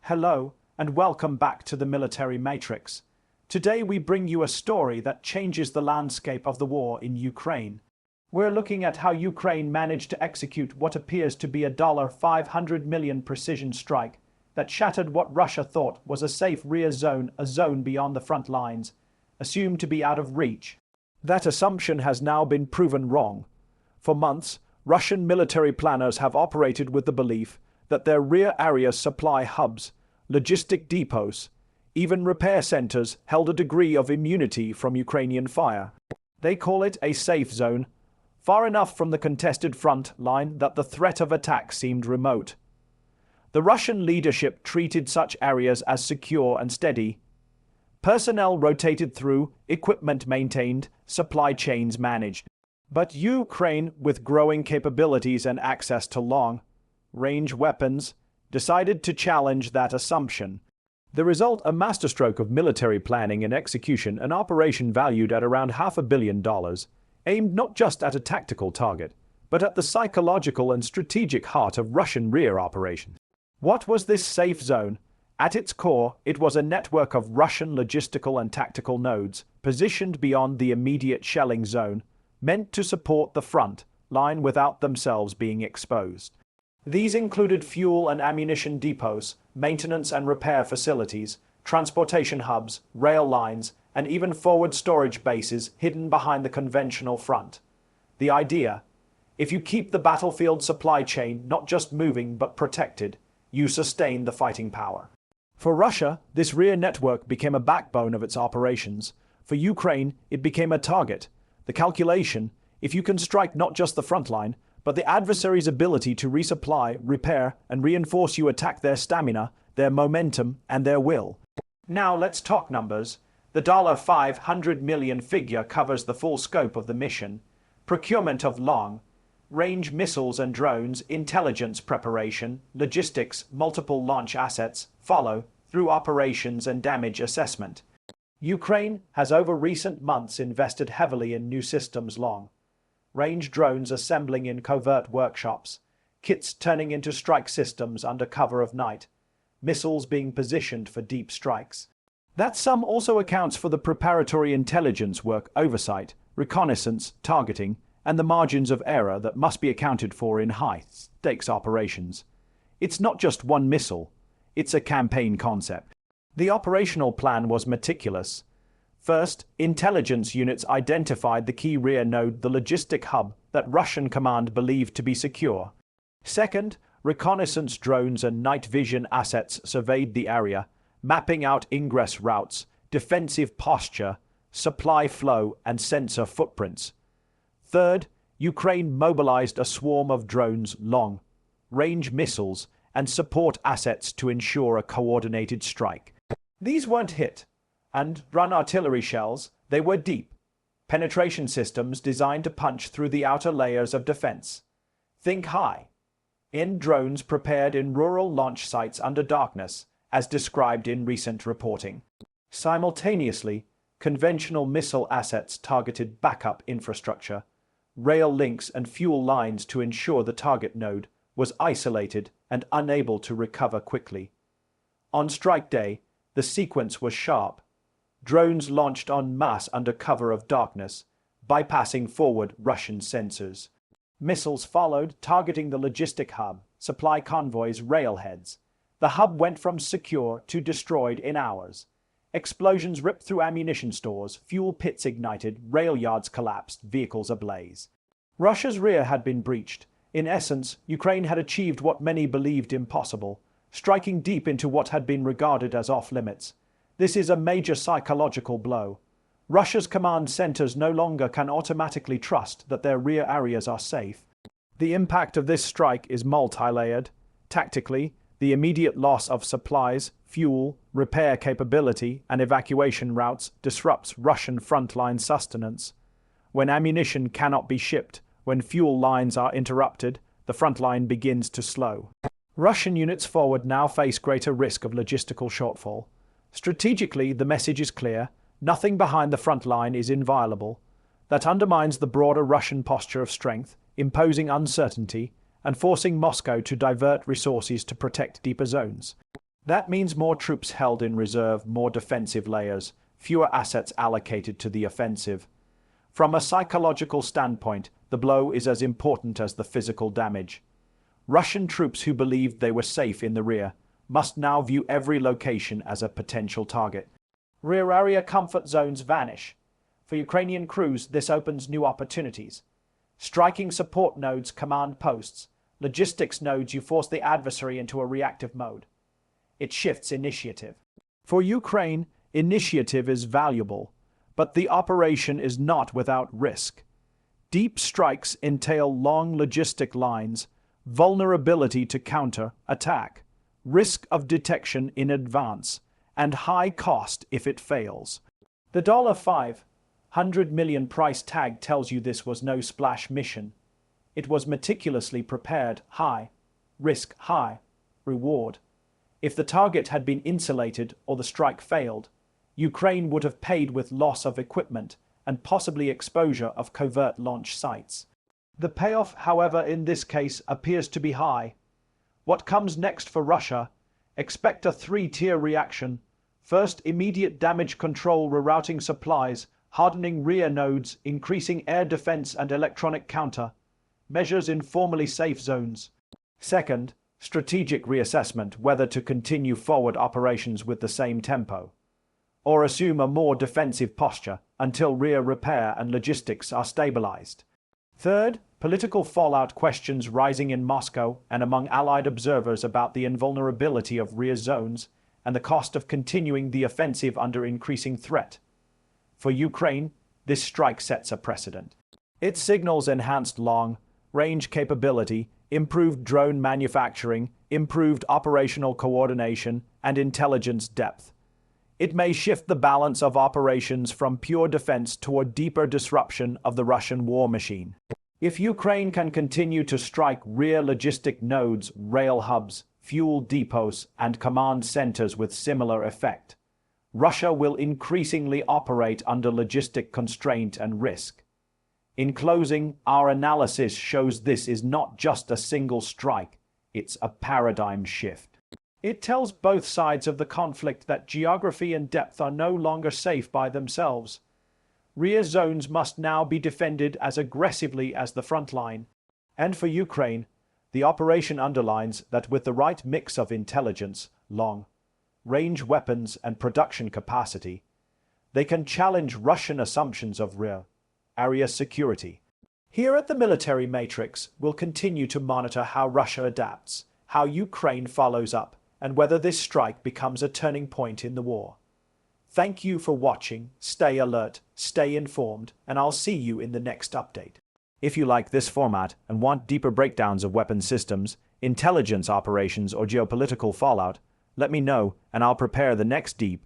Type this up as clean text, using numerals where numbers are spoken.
Hello, and welcome back to the Military Matrix. Today we bring you a story that changes the landscape of the war in Ukraine. We're looking at how Ukraine managed to execute what appears to be a $500 million precision strike that shattered what Russia thought was a safe rear zone, a zone beyond the front lines, assumed to be out of reach. That assumption has now been proven wrong. For months, Russian military planners have operated with the belief that their rear areas supply hubs, logistic depots, even repair centers held a degree of immunity from Ukrainian fire. They call it a safe zone, far enough from the contested front line that the threat of attack seemed remote. The Russian leadership treated such areas as secure and steady. Personnel rotated through, equipment maintained, supply chains managed. But Ukraine, with growing capabilities and access to long-range weapons, decided to challenge that assumption. The result, a masterstroke of military planning and execution, an operation valued at around $500 million, aimed not just at a tactical target, but at the psychological and strategic heart of Russian rear operations. What was this safe zone? At its core, it was a network of Russian logistical and tactical nodes, positioned beyond the immediate shelling zone, meant to support the front line without themselves being exposed. These included fuel and ammunition depots, maintenance and repair facilities, transportation hubs, rail lines, and even forward storage bases hidden behind the conventional front. The idea: if you keep the battlefield supply chain not just moving but protected, you sustain the fighting power. For Russia, this rear network became a backbone of its operations. For Ukraine, it became a target. The calculation: if you can strike not just the front line, but the adversary's ability to resupply, repair, and reinforce, you attack their stamina, their momentum, and their will. Now let's talk numbers. The $500 million figure covers the full scope of the mission: procurement of long-range missiles and drones, intelligence preparation, logistics, multiple launch assets, follow-through operations, and damage assessment. Ukraine has over recent months invested heavily in new systems: long-range drones assembling in covert workshops, kits turning into strike systems under cover of night, missiles being positioned for deep strikes. That sum also accounts for the preparatory intelligence work, oversight, reconnaissance, targeting, and the margins of error that must be accounted for in high-stakes operations. It's not just one missile, it's a campaign concept. The operational plan was meticulous. First, intelligence units identified the key rear node, the logistic hub that Russian command believed to be secure. Second, reconnaissance drones and night vision assets surveyed the area, mapping out ingress routes, defensive posture, supply flow, and sensor footprints. Third, Ukraine mobilized a swarm of drones, long-range missiles, and support assets to ensure a coordinated strike. These weren't hit and run artillery shells, they were deep penetration systems designed to punch through the outer layers of defense. Think high-end drones prepared in rural launch sites under darkness, as described in recent reporting. Simultaneously, conventional missile assets targeted backup infrastructure, rail links, and fuel lines to ensure the target node was isolated and unable to recover quickly. On strike day, the sequence was sharp. Drones launched en masse under cover of darkness, bypassing forward Russian sensors. Missiles followed, targeting the logistic hub, supply convoys, railheads. The hub went from secure to destroyed in hours. Explosions ripped through ammunition stores, fuel pits ignited, rail yards collapsed, vehicles ablaze. Russia's rear had been breached. In essence, Ukraine had achieved what many believed impossible, striking deep into what had been regarded as off-limits. This is a major psychological blow. Russia's command centers no longer can automatically trust that their rear areas are safe. The impact of this strike is multi-layered. Tactically, the immediate loss of supplies, fuel, repair capability, and evacuation routes disrupts Russian frontline sustenance. When ammunition cannot be shipped, when fuel lines are interrupted, the front line begins to slow. Russian units forward now face greater risk of logistical shortfall. Strategically, the message is clear: nothing behind the front line is inviolable. That undermines the broader Russian posture of strength, imposing uncertainty and forcing Moscow to divert resources to protect deeper zones. That means more troops held in reserve, more defensive layers, fewer assets allocated to the offensive. From a psychological standpoint, the blow is as important as the physical damage. Russian troops who believed they were safe in the rear must now view every location as a potential target. Rear area comfort zones vanish. For Ukrainian crews, this opens new opportunities. Striking support nodes command posts. Logistics nodes, you force the adversary into a reactive mode. It shifts initiative. For Ukraine, initiative is valuable, but the operation is not without risk. Deep strikes entail long logistic lines, vulnerability to counter-attack, risk of detection in advance, and high cost if it fails. The $500 million price tag tells you this was no splash mission. It was meticulously prepared, high risk, high reward. If the target had been insulated or the strike failed, Ukraine would have paid with loss of equipment and possibly exposure of covert launch sites. The payoff, however, in this case appears to be high. What comes next for Russia? Expect a three-tier reaction. First, immediate damage control, rerouting supplies, hardening rear nodes, increasing air defense and electronic counter measures in formerly safe zones. Second, strategic reassessment, whether to continue forward operations with the same tempo or assume a more defensive posture until rear repair and logistics are stabilized. Third, political fallout, questions rising in Moscow and among Allied observers about the invulnerability of rear zones and the cost of continuing the offensive under increasing threat. For Ukraine, this strike sets a precedent. It signals enhanced long-range capability, improved drone manufacturing, improved operational coordination, and intelligence depth. It may shift the balance of operations from pure defense toward deeper disruption of the Russian war machine. If Ukraine can continue to strike rear logistic nodes, rail hubs, fuel depots, and command centers with similar effect, Russia will increasingly operate under logistic constraint and risk. In closing, our analysis shows this is not just a single strike, it's a paradigm shift. It tells both sides of the conflict that geography and depth are no longer safe by themselves. Rear zones must now be defended as aggressively as the front line. And for Ukraine, the operation underlines that with the right mix of intelligence, long-range weapons, and production capacity, they can challenge Russian assumptions of rear area security. Here at the Military Matrix, we'll continue to monitor how Russia adapts, how Ukraine follows up, and whether this strike becomes a turning point in the war. Thank you for watching, stay alert, stay informed, and I'll see you in the next update. If you like this format and want deeper breakdowns of weapon systems, intelligence operations, or geopolitical fallout, let me know and I'll prepare the next deep